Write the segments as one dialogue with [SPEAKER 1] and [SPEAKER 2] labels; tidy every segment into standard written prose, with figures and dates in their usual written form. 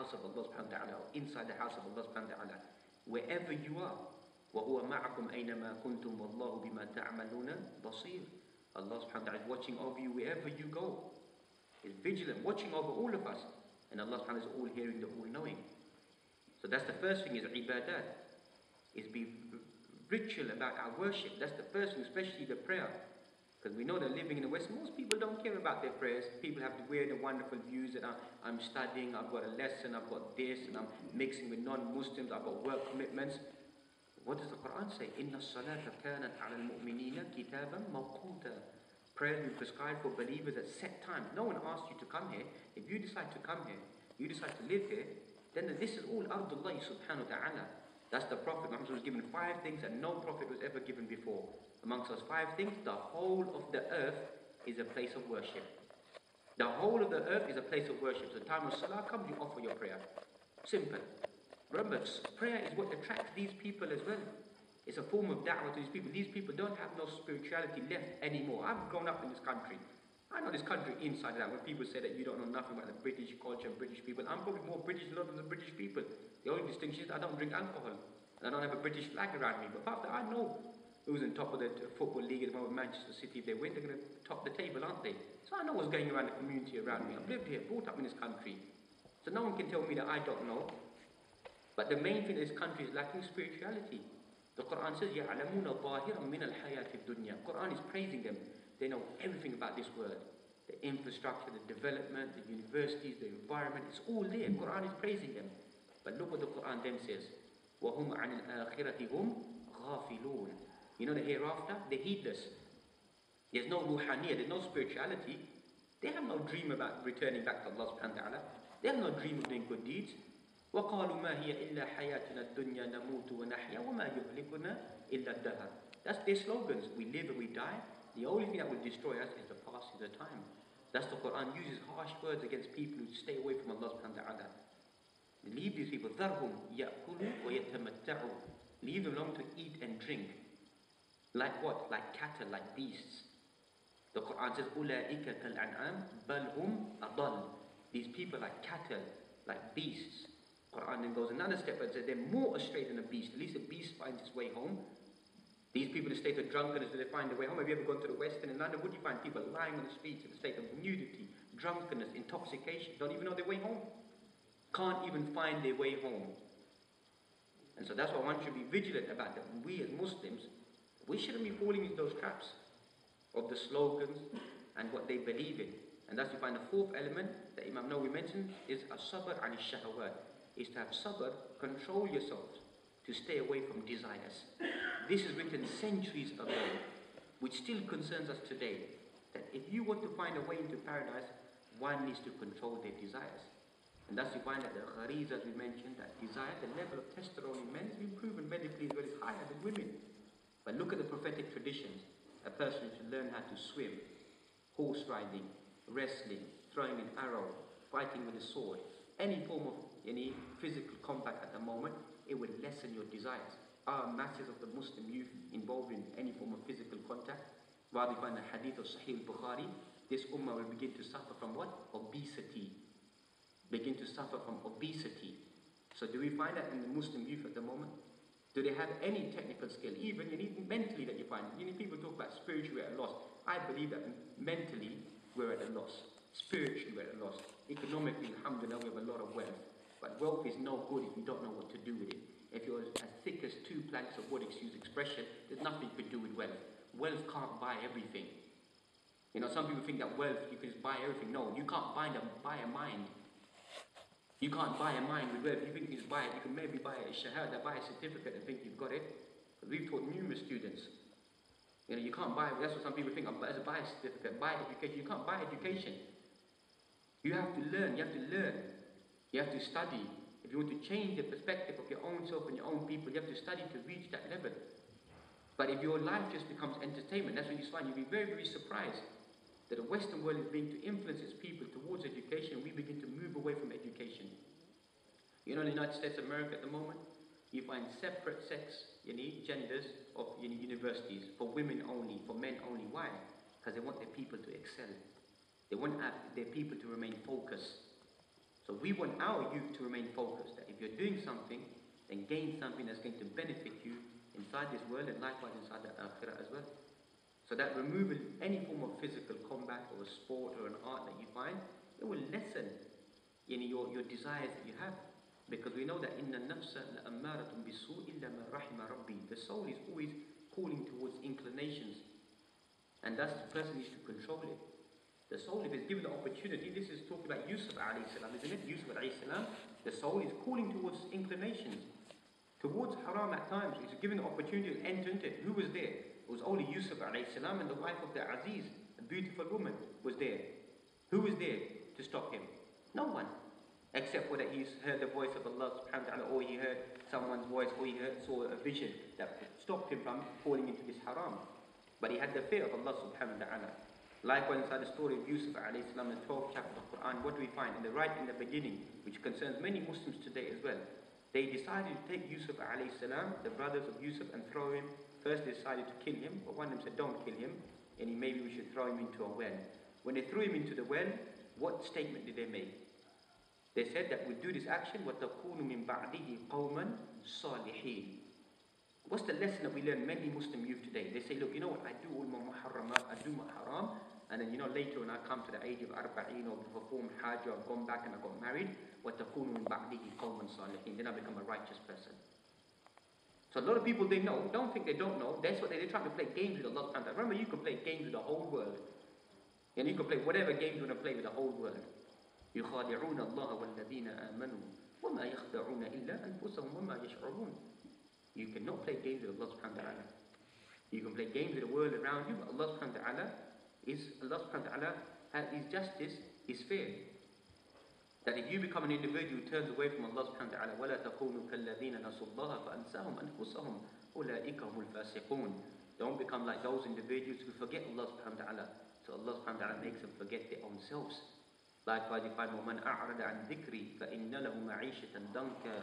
[SPEAKER 1] house of Allah subhanahu wa ta'ala, or inside the house of Allah subhanahu wa ta'ala, wherever you are. وَهُوَ مَعَكُمْ أَيْنَمَا كُنْتُمْ وَاللَّهُ بِمَا تَعْمَلُونَ بَصِيرٌ. Allah subhanahu wa ta'ala is watching over you wherever you go. He's vigilant, watching over all of us. And Allah subhanahu wa ta'ala is all hearing, the all knowing. So that's the first thing, is ibadat. Is be ritual about our worship. That's the first thing, especially the prayer. Because we know that living in the West, most people don't care about their prayers. People have the weird and wonderful views that I'm studying, I've got a lesson, I've got this, and I'm mixing with non-Muslims, I've got work commitments. What does the Quran say? إِنَّ الصَّلَاةَ كَانَتْ عَلَى الْمُؤْمِنِينَ كِتَابًا مَوْقُوتًا. Prayers we prescribed for believers at set times. No one asked you to come here. If you decide to come here, you decide to live here, then this is all Ardullah subhanahu wa ta'ala. That's the Prophet Muhammad was given 5 things that no Prophet was ever given before. Amongst those 5 things, the whole of the earth is a place of worship. The whole of the earth is a place of worship. So the time of Salah comes, you offer your prayer. Simple. Remember, prayer is what attracts these people as well. It's a form of da'wah to these people. These people don't have no spirituality left anymore. I've grown up in this country. I know this country inside and out. When people say that you don't know nothing about the British culture and British people, I'm probably more British than the British people. The only distinction is I don't drink alcohol. And I don't have a British flag around me. But apart from that, I know who's on top of the football league at the moment, Manchester City. If they win, they're going to top the table, aren't they? So I know what's going around the community around me. I've lived here, brought up in this country. So no one can tell me that I don't know. But the main thing in this country is lacking spirituality. The Quran says, يَعْلَمُونَ ظَاهِرًا مِنَ الْحَيَاةِ الدُّنْيَا. Quran is praising them. They know everything about this world. The infrastructure, the development, the universities, the environment, it's all there. Quran is praising them. But look what the Quran then says. وَهُمْ عَنِ الْآخِرَةِ هُمْ غَافِلُونَ. You know the hereafter? They're heedless. There's no ruhaniyah, there's no spirituality. They have no dream about returning back to Allah subhanahu wa ta'ala. They have no dream of doing good deeds. وَقَالُوا مَا هِيَ إِلَّا حَيَاتُنَا الدُّنْيَا نَمُوتُ وَنَحْيَا وَمَا يُهْلِكُنَا إِلَّا الدَّهْرُ. That's their slogans. We live and we die. The only thing that will destroy us is the passing of time. That's the Quran uses harsh words against people who stay away from Allah subhanahu wa ta'ala. Leave these people. ذَرْهُمْ يَأْكُلُوا وَيَتَمَتَّعُوا. Leave them alone to eat and drink. Like what? Like cattle, like beasts. The Quran says, أُولَٰئِكَ كَالْأَنْعَامِ بَلْ هُمْ أَضَلُّ. These people are like cattle, like beasts. Quran then goes another step and says they're more astray than a beast. At least a beast finds its way home. These people in a state of drunkenness, do they find their way home? Have you ever gone to the West End in London? Would you find people lying on the streets in a state of nudity, drunkenness, intoxication, don't even know their way home? Can't even find their way home. And so that's why one should be vigilant about that. We as Muslims, we shouldn't be falling into those traps of the slogans and what they believe in. And that's you find the 4th element that Imam Nawawi mentioned is as-sabr an ash-shahawat. Is to have sabr, control yourselves, to stay away from desires. This is written centuries ago, which still concerns us today. That if you want to find a way into paradise, one needs to control their desires. And thus you find that the ghareez, as we mentioned, that desire, the level of testosterone in men has been proven medically as well as higher than women. But look at the prophetic traditions. A person should learn how to swim, horse riding, wrestling, throwing an arrow, fighting with a sword. Any form of any physical combat at the moment, it would lessen your desires. Are masses of the Muslim youth involved in any form of physical contact? Rather you find the hadith of Sahih Bukhari, this ummah will begin to suffer from what? Obesity. Begin to suffer from obesity. So do we find that in the Muslim youth at the moment? Do they have any technical skill? Even mentally that you find. People talk about spiritually we're at a loss. I believe that mentally we're at a loss. Spiritually we're at a loss. Economically, alhamdulillah, we have a lot of wealth. But wealth is no good if you don't know what to do with it. If you're as thick as 2 planks of wood, excuse the expression, there's nothing you can do with wealth. Wealth can't buy everything. Some people think that wealth, you can just buy everything. No, you can't buy a mind. You can't buy a mind with wealth. You think you can just buy it, you can maybe buy a shahada, buy a certificate and think you've got it. But we've taught numerous students. You can't buy, that's what some people think, buy a certificate, buy education. You can't buy education. You have to learn, You have to study. If you want to change the perspective of your own self and your own people, you have to study to reach that level. But if your life just becomes entertainment, that's when you find you'll be very, very surprised that the Western world is beginning to influence its people towards education. We begin to move away from education. In the United States of America at the moment, you find separate sex, genders of universities, for women only, for men only. Why? Because they want their people to excel. They want their people to remain focused. So we want our youth to remain focused, that if you're doing something, then gain something that's going to benefit you inside this world and likewise inside the akhirah as well. So that removing any form of physical combat or a sport or an art that you find, it will lessen your desires that you have. Because we know that inna nafsa la'ammaratun bisu illa ma rahima rabbi. The soul is always calling towards inclinations. And thus the person needs to control it. The soul, if it's given the opportunity, this is talking about Yusuf alayhi salam, isn't it? Yusuf alayhi salam, the soul is calling towards inclinations, towards haram at times. It's given the opportunity to enter into it. Who was there? It was only Yusuf alayhi salam and the wife of the Aziz, a beautiful woman, was there. Who was there to stop him? No one. Except for that he heard the voice of Allah subhanahu wa ta'ala, or he heard someone's voice, or he saw a vision that stopped him from falling into this haram. But he had the fear of Allah subhanahu wa ta'ala. Likewise, inside the story of Yusuf alayhi salam, the 12th chapter of the Quran, what do we find? In the beginning, which concerns many Muslims today as well. They decided to take Yusuf alayhi salam, the brothers of Yusuf, and throw him. First they decided to kill him, but one of them said, don't kill him, and maybe we should throw him into a well. When they threw him into the well, what statement did they make? They said that we do this action, وَتَكُونُ مِن بَعْدِهِ قَوْمًا صَالِحِينَ. What's the lesson that we learn many Muslim youth today? They say, look, you know what, I do all my muharramat, I do my haram, and then later when I come to the age of arba'een or perform hajj, or I've gone back and I got married, وَتَكُونُ مِن بَعْدِهِ قَوْمًا صَالِحِينَ. Then I become a righteous person. So a lot of people, they know, don't think they don't know. That's what they're trying to play games with Allah subhanahu wa ta'ala. Remember, you can play games with the whole world. And you can play whatever games you want to play with the whole world. يُخَادِعُونَ اللَّهَ وَالَّذِينَ آمَنُوا وَمَا يَخْدَعُونَ إِلَّا أَنفُسَهُمْ وَمَا يَشْعُرُونَ. You cannot play games with Allah subhanahu wa ta'ala. You can play games with the world around you, but Allah subhanahu wa ta'ala His justice is fair. That if you become an individual who turns away from Allah subhanahu wa ta'ala, وَلَا تَكُونُوا كَالَّذِينَ نَسُوا اللَّهَ فَأَنْسَاهُمْ أَنفُسَهُمْ أُولَٰئِكَ هُمُ الْفَاسِقُونَ. Don't become like those individuals who forget Allah subhanahu wa ta'ala. So Allah subhanahu wa ta'ala makes them forget their own selves. Likewise, you find وَمَنْ أَعْرَضَ عَنْ ذِكْرِي فَإِنَّ لَهُ مَعِيشَةً ضَنْكًا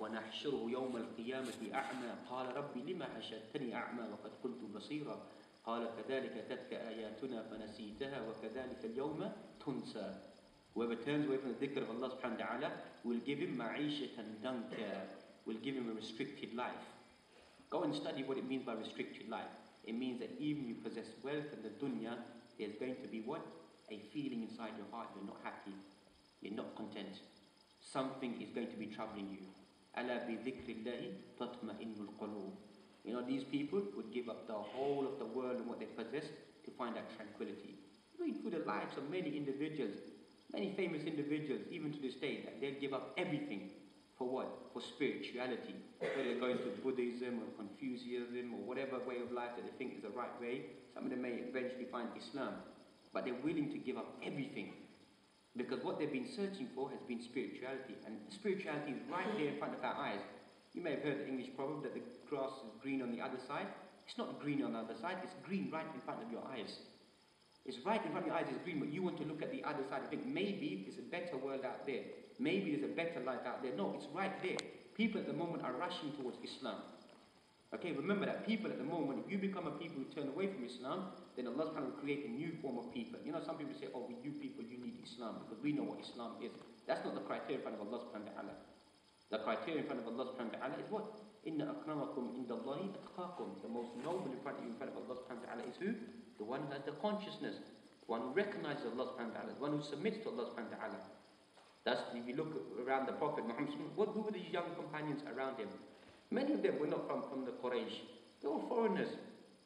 [SPEAKER 1] وَنَحْشُرُهُ يَوْمَ الْقِيَامَةِ أَعْمَى قَالَ رَبِّ لِمَ حَشَرْتَنِي أَعْمَى وَقَدْ كُنْتُ بَصِيرًا قَالَ كَذَلِكَ أَتَتْكَ آيَاتُنَا فَنَسِيتَهَا وَكَذَلِكَ الْيَوْمَ تُنْسَى. Whoever turns away from the dhikr of Allah subhanahu wa ta'ala, will give him ma'ishatan danka, will give him a restricted life. Go and study what it means by restricted life. It means that even you possess wealth in the dunya, there's going to be what? A feeling inside your heart, you're not happy, you're not content. Something is going to be troubling you. Ala bi dhikrillahi tatma'innul qulub. These people would give up the whole of the world and what they possess to find that tranquility. Read through the lives of many individuals, many famous individuals, even to this day, that they'll give up everything for what? For spirituality. Whether they're going to Buddhism or Confucianism or whatever way of life that they think is the right way. Some of them may eventually find Islam. But they're willing to give up everything. Because what they've been searching for has been spirituality. And spirituality is right there in front of our eyes. You may have heard the English proverb that the grass is green on the other side. It's not green on the other side, it's green right in front of your eyes. It's right in front of your eyes, it's green, but you want to look at the other side and think, maybe there's a better world out there. Maybe there's a better life out there. No, it's right there. People at the moment are rushing towards Islam. Okay, remember that people at the moment, if you become a people who turn away from Islam, then Allah subhanahu wa ta'ala will create a new form of people. Some people say, oh, you people, you need Islam, because we know what Islam is. That's not the criteria in front of Allah subhanahu wa ta'ala. The criteria in front of Allah subhanahu wa ta'ala is what? Inna akramakum indallahi atqakum. The most noble in front of Allah subhanahu wa ta'ala is who? The one who has the consciousness, the one who recognizes Allah subhanahu wa ta'ala, the one who submits to Allah subhanahu wa ta'ala. That's, if you look around the Prophet Muhammad, who were these young companions around him? Many of them were not from the Quraysh. They were foreigners.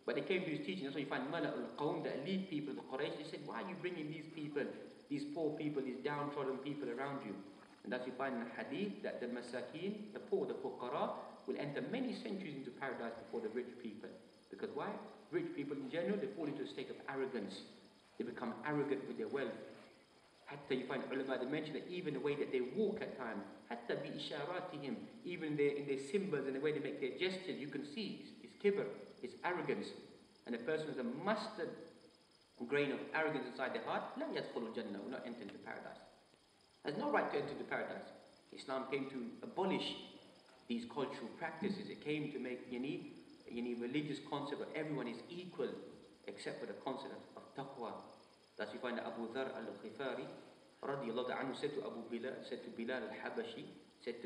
[SPEAKER 1] But they came to his teaching. That's why you find Mala'ul Qawm, the elite people of the Quraysh. They said, why are you bringing these people, these poor people, these downtrodden people around you? And that's you find in the hadith that the masakin, the poor, the fuqara, will enter many centuries into paradise before the rich people. Because why? Rich people in general, they fall into a state of arrogance. They become arrogant with their wealth. Hatta you find ulama, they mention that even the way that they walk at times, hatta bi isharatihim, even in their symbols and the way they make their gestures, you can see it's kibr, it's arrogance. And a person with a mustard grain of arrogance inside their heart, la yadkhulul jannah, will not enter into paradise. Has no right to enter into paradise. Islam came to abolish these cultural practices. It came to make religious concept where everyone is equal except for the concept of taqwa. Thus you find that Abu Dhar al-Khifari, radiallahu anhu said to Bilal al-Habashi, said to